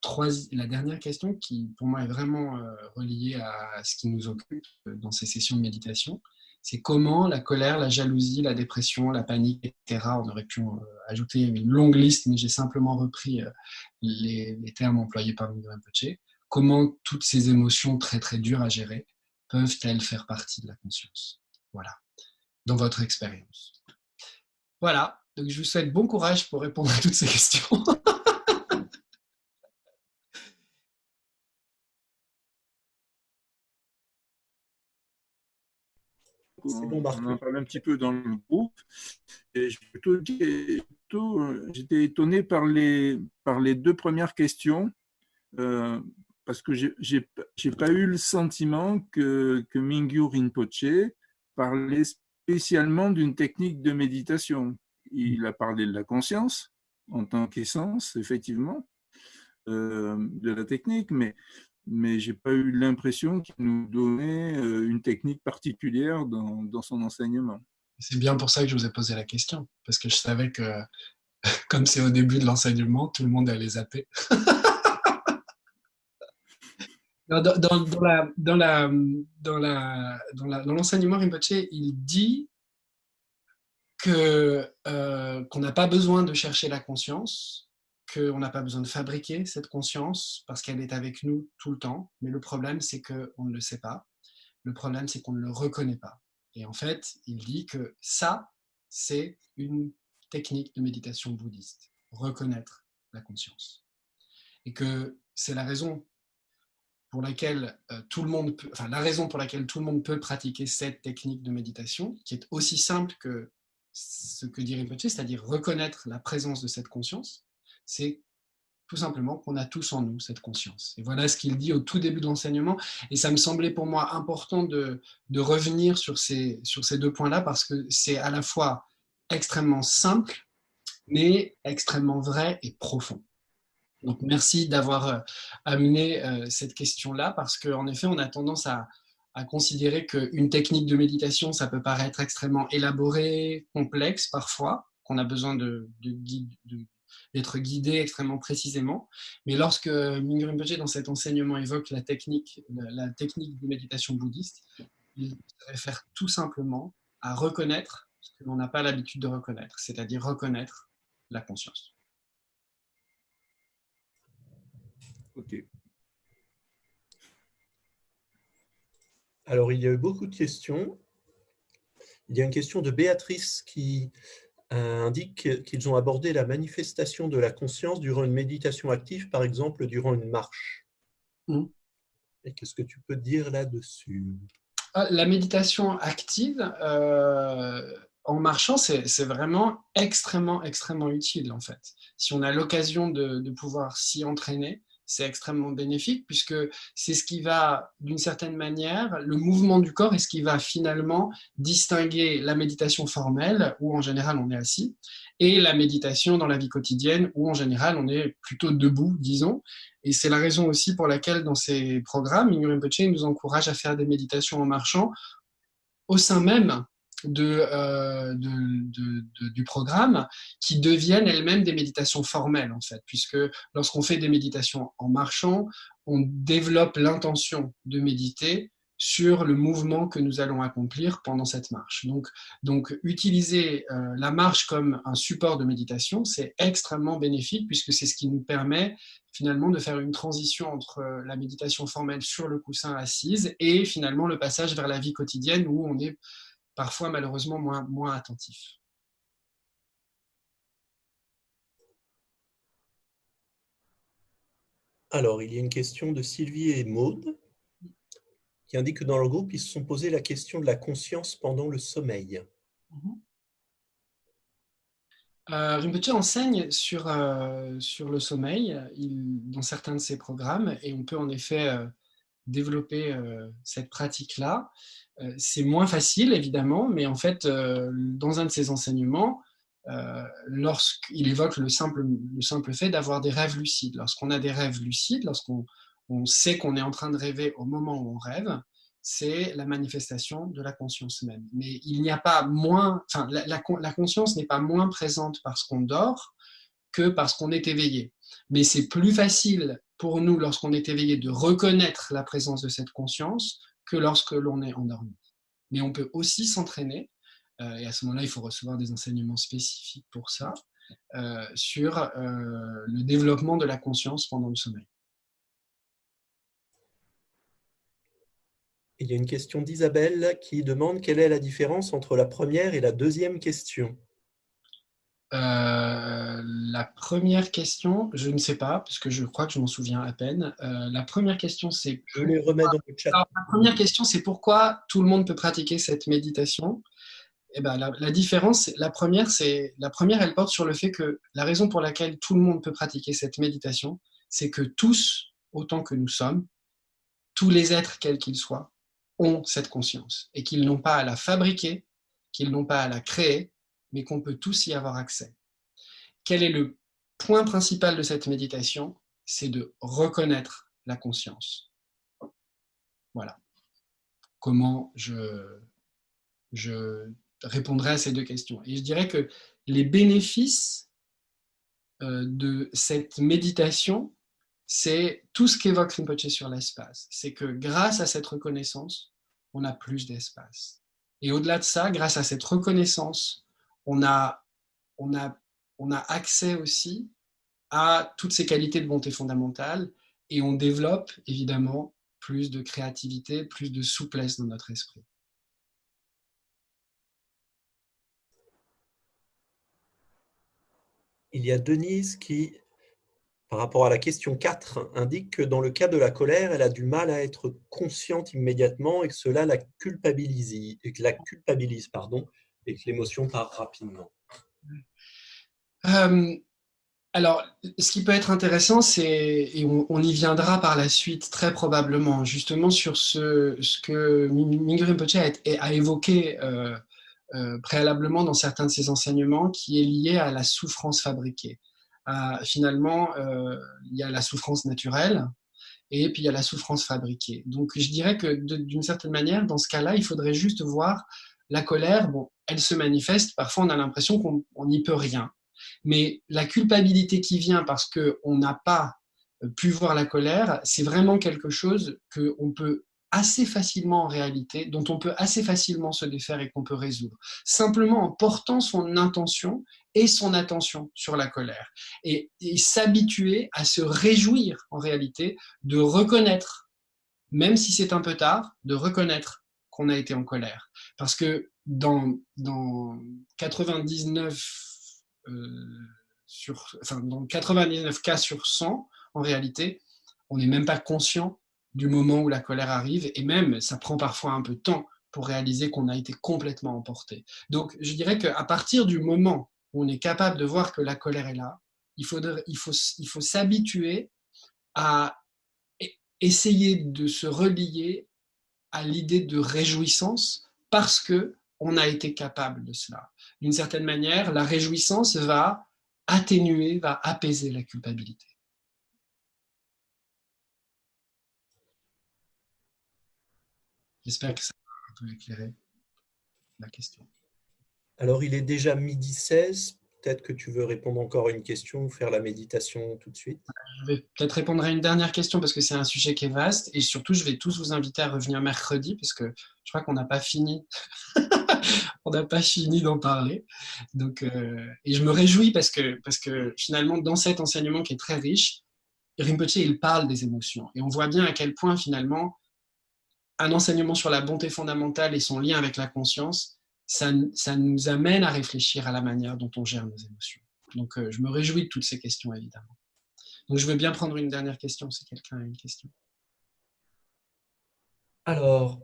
dernière question, qui pour moi est vraiment reliée à ce qui nous occupe dans ces sessions de méditation, c'est comment la colère, la jalousie, la dépression, la panique, etc. On aurait pu ajouter une longue liste, mais j'ai simplement repris les termes employés par Mingyur Rinpoche. Comment toutes ces émotions très très dures à gérer peuvent-elles faire partie de la conscience? Voilà, dans votre expérience. Voilà, donc je vous souhaite bon courage pour répondre à toutes ces questions. Bon, on en parle un petit peu dans le groupe. Et j'étais étonné par les 2 premières questions, parce que j'ai pas eu le sentiment que Mingyur Rinpoche parlait spécialement d'une technique de méditation. Il a parlé de la conscience en tant qu'essence, effectivement, de la technique, mais j'ai pas eu l'impression qu'il nous donnait une technique particulière dans son enseignement. C'est bien pour ça que je vous ai posé la question, parce que je savais que, comme c'est au début de l'enseignement, tout le monde allait zapper. Dans l'enseignement Rinpoche, il dit qu'on n'a pas besoin de chercher la conscience, qu'on n'a pas besoin de fabriquer cette conscience parce qu'elle est avec nous tout le temps. Mais le problème, c'est qu'on ne le sait pas. Le problème, c'est qu'on ne le reconnaît pas. Et en fait, il dit que ça, c'est une technique de méditation bouddhiste, reconnaître la conscience. Et que c'est la raison pour laquelle la raison pour laquelle tout le monde peut pratiquer cette technique de méditation, qui est aussi simple que ce que dit Rinpoche, c'est-à-dire reconnaître la présence de cette conscience, c'est tout simplement qu'on a tous en nous cette conscience. Et voilà ce qu'il dit au tout début de l'enseignement. Et ça me semblait pour moi important de revenir sur ces 2 points-là, parce que c'est à la fois extrêmement simple, mais extrêmement vrai et profond. Donc merci d'avoir amené cette question-là, parce qu'en effet, on a tendance à considérer qu'une technique de méditation, ça peut paraître extrêmement élaboré, complexe parfois, qu'on a besoin d'être guidé extrêmement précisément. Mais lorsque Mingyur Rinpoche, dans cet enseignement, évoque la technique de méditation bouddhiste, il se réfère tout simplement à reconnaître ce que l'on n'a pas l'habitude de reconnaître, c'est-à-dire reconnaître la conscience. Ok. Alors, il y a eu beaucoup de questions. Il y a une question de Béatrice qui indique qu'ils ont abordé la manifestation de la conscience durant une méditation active, par exemple durant une marche. Et qu'est-ce que tu peux dire là-dessus? La méditation active, en marchant, c'est vraiment extrêmement, extrêmement utile en fait. Si on a l'occasion de pouvoir s'y entraîner, c'est extrêmement bénéfique, puisque c'est ce qui va, d'une certaine manière, le mouvement du corps est ce qui va finalement distinguer la méditation formelle, où en général on est assis, et la méditation dans la vie quotidienne, où en général on est plutôt debout, disons. Et c'est la raison aussi pour laquelle dans ces programmes, Mingyur Rinpoche nous encourage à faire des méditations en marchant au sein même du programme, qui deviennent elles-mêmes des méditations formelles en fait, puisque lorsqu'on fait des méditations en marchant, on développe l'intention de méditer sur le mouvement que nous allons accomplir pendant cette marche. Donc utiliser la marche comme un support de méditation, c'est extrêmement bénéfique, puisque c'est ce qui nous permet finalement de faire une transition entre la méditation formelle sur le coussin assise et finalement le passage vers la vie quotidienne, où on est parfois malheureusement moins attentif. Alors, il y a une question de Sylvie et Maude qui indiquent que dans leur groupe, ils se sont posé la question de la conscience pendant le sommeil. Rinpoche enseigne sur le sommeil dans certains de ses programmes, et on peut en effet développer cette pratique-là. C'est moins facile, évidemment, mais en fait, dans un de ses enseignements, lorsqu'il évoque le simple fait d'avoir des rêves lucides. Lorsqu'on a des rêves lucides, lorsqu'on sait qu'on est en train de rêver au moment où on rêve, c'est la manifestation de la conscience même. Mais il n'y a pas moins, enfin, la conscience n'est pas moins présente parce qu'on dort que parce qu'on est éveillé. Mais c'est plus facile pour nous, lorsqu'on est éveillé, de reconnaître la présence de cette conscience que lorsque l'on est endormi. Mais on peut aussi s'entraîner, et à ce moment-là, il faut recevoir des enseignements spécifiques pour ça, sur le développement de la conscience pendant le sommeil. Il y a une question d'Isabelle qui demande quelle est la différence entre la première et la deuxième question. La première question, je ne sais pas, parce que je crois que je m'en souviens à peine. La première question, c'est... Je les remets dans le chat. Alors, la première question, c'est pourquoi tout le monde peut pratiquer cette méditation. Eh ben, la différence, la première, elle porte sur le fait que la raison pour laquelle tout le monde peut pratiquer cette méditation, c'est que tous, autant que nous sommes, tous les êtres, quels qu'ils soient, ont cette conscience et qu'ils n'ont pas à la fabriquer, qu'ils n'ont pas à la créer, mais qu'on peut tous y avoir accès. Quel est le point principal de cette méditation? C'est de reconnaître la conscience. Voilà. Comment je répondrai à ces deux questions. Et je dirais que les bénéfices de cette méditation, c'est tout ce qu'évoque Rinpoche sur l'espace. C'est que grâce à cette reconnaissance, on a plus d'espace. Et au-delà de ça, grâce à cette reconnaissance, on a accès aussi à toutes ces qualités de bonté fondamentale et on développe évidemment plus de créativité, plus de souplesse dans notre esprit. Il y a Denise qui, par rapport à la question 4, indique que dans le cas de la colère, elle a du mal à être consciente immédiatement et que cela la culpabilise, et que l'émotion part rapidement. Alors, ce qui peut être intéressant, c'est, et on y viendra par la suite très probablement, justement sur ce que Mingyur Rinpoche a évoqué préalablement dans certains de ses enseignements, qui est lié à la souffrance fabriquée. Finalement, il y a la souffrance naturelle et puis il y a la souffrance fabriquée. Donc, je dirais que d'une certaine manière, dans ce cas-là, il faudrait juste voir la colère. Bon, elle se manifeste. Parfois, on a l'impression qu'on n'y peut rien. Mais la culpabilité qui vient parce qu'on n'a pas pu voir la colère, c'est vraiment quelque chose qu'on peut assez facilement en réalité, dont on peut assez facilement se défaire et qu'on peut résoudre, simplement en portant son intention et son attention sur la colère et s'habituer à se réjouir en réalité de reconnaître, même si c'est un peu tard, de reconnaître qu'on a été en colère. Parce que dans 99 dans 99 cas sur 100, en réalité, on n'est même pas conscient du moment où la colère arrive, et même, ça prend parfois un peu de temps pour réaliser qu'on a été complètement emporté. Donc, je dirais qu'à partir du moment où on est capable de voir que la colère est là, il faut s'habituer à essayer de se relier à l'idée de réjouissance parce que on a été capable de cela. D'une certaine manière, la réjouissance va atténuer, va apaiser la culpabilité. J'espère que ça va un peu éclairer la question. Alors, il est déjà 12h16. Peut-être que tu veux répondre encore à une question ou faire la méditation tout de suite. Je vais peut-être répondre à une dernière question parce que c'est un sujet qui est vaste et surtout, je vais tous vous inviter à revenir mercredi parce que je crois qu'on n'a pas fini. On n'a pas fini d'en parler. Donc, et je me réjouis parce que finalement, dans cet enseignement qui est très riche, Rinpoche, il parle des émotions. Et on voit bien à quel point, finalement, un enseignement sur la bonté fondamentale et son lien avec la conscience, ça nous amène à réfléchir à la manière dont on gère nos émotions. Donc, je me réjouis de toutes ces questions, évidemment. Donc, je veux bien prendre une dernière question, si quelqu'un a une question. Alors,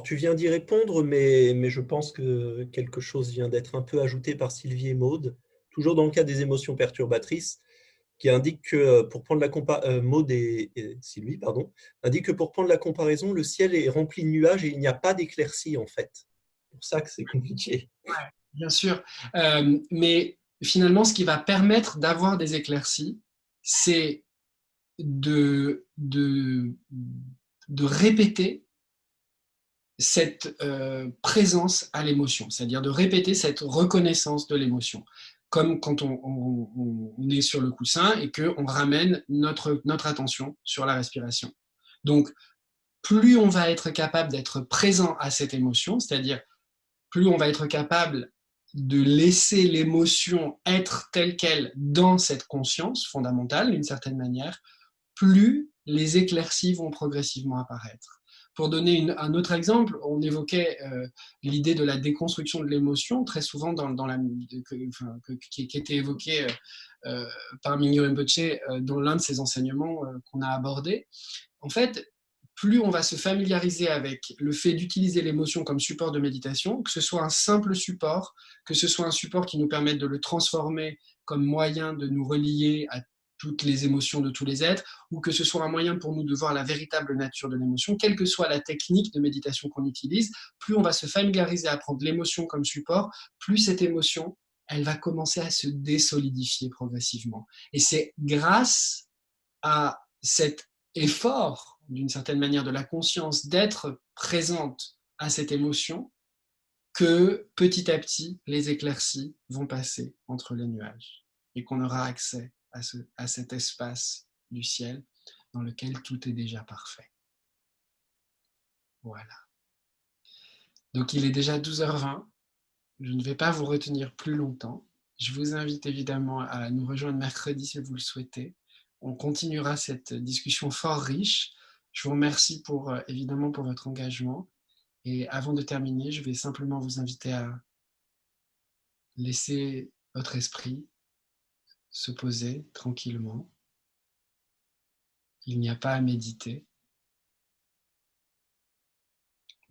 tu viens d'y répondre, mais je pense que quelque chose vient d'être un peu ajouté par Sylvie et Maude, toujours dans le cas des émotions perturbatrices, qui indique que pour prendre la Maude et Sylvie, pardon, indique que pour prendre la comparaison, le ciel est rempli de nuages et il n'y a pas d'éclaircie en fait. C'est pour ça que c'est compliqué. Ouais, bien sûr. Mais finalement, ce qui va permettre d'avoir des éclaircies, c'est de répéter cette présence à l'émotion, c'est-à-dire de répéter cette reconnaissance de l'émotion, comme quand on est sur le coussin et qu'on ramène notre attention sur la respiration. Donc, plus on va être capable d'être présent à cette émotion, c'est-à-dire plus on va être capable de laisser l'émotion être telle qu'elle dans cette conscience fondamentale, d'une certaine manière, plus les éclaircies vont progressivement apparaître. Pour donner un autre exemple, on évoquait l'idée de la déconstruction de l'émotion, très souvent qui était évoquée par Mingyur Rinpoche dans l'un de ses enseignements qu'on a abordé. En fait, plus on va se familiariser avec le fait d'utiliser l'émotion comme support de méditation, que ce soit un simple support, que ce soit un support qui nous permette de le transformer comme moyen de nous relier à toutes les émotions de tous les êtres, ou que ce soit un moyen pour nous de voir la véritable nature de l'émotion, quelle que soit la technique de méditation qu'on utilise, plus on va se familiariser à prendre l'émotion comme support, plus cette émotion, elle va commencer à se désolidifier progressivement. Et c'est grâce à cet effort, d'une certaine manière, de la conscience d'être présente à cette émotion, que petit à petit, les éclaircies vont passer entre les nuages et qu'on aura accès à cet espace du ciel dans lequel tout est déjà parfait. Voilà. Donc il est déjà 12h20. Je ne vais pas vous retenir plus longtemps. Je vous invite évidemment à nous rejoindre mercredi si vous le souhaitez. On continuera cette discussion fort riche. Je vous remercie évidemment pour votre engagement. Et avant de terminer, je vais simplement vous inviter à laisser votre esprit se poser tranquillement. Il n'y a pas à méditer.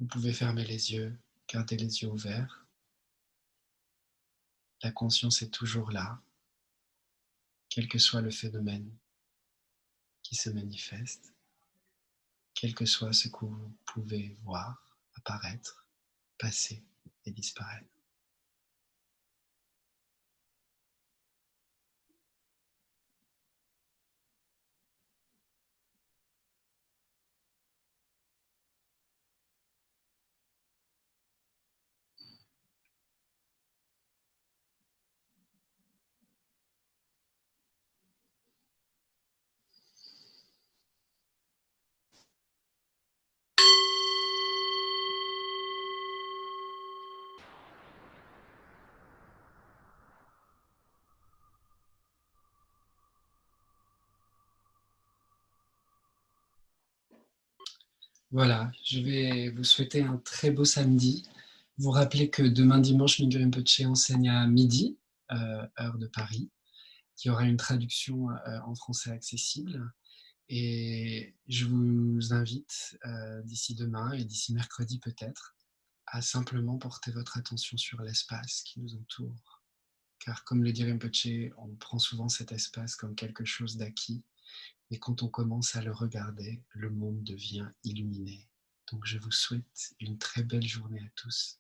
Vous pouvez fermer les yeux, garder les yeux ouverts. La conscience est toujours là, quel que soit le phénomène qui se manifeste, quel que soit ce que vous pouvez voir, apparaître, passer et disparaître. Voilà, je vais vous souhaiter un très beau samedi. Vous rappelez que demain dimanche, Mingyur Rinpoche enseigne à midi, heure de Paris, qui aura une traduction en français accessible. Et je vous invite d'ici demain et d'ici mercredi peut-être à simplement porter votre attention sur l'espace qui nous entoure. Car comme le dit Rinpoche, on prend souvent cet espace comme quelque chose d'acquis. Et quand on commence à le regarder, le monde devient illuminé. Donc je vous souhaite une très belle journée à tous.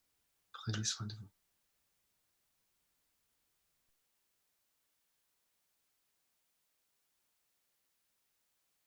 Prenez soin de vous.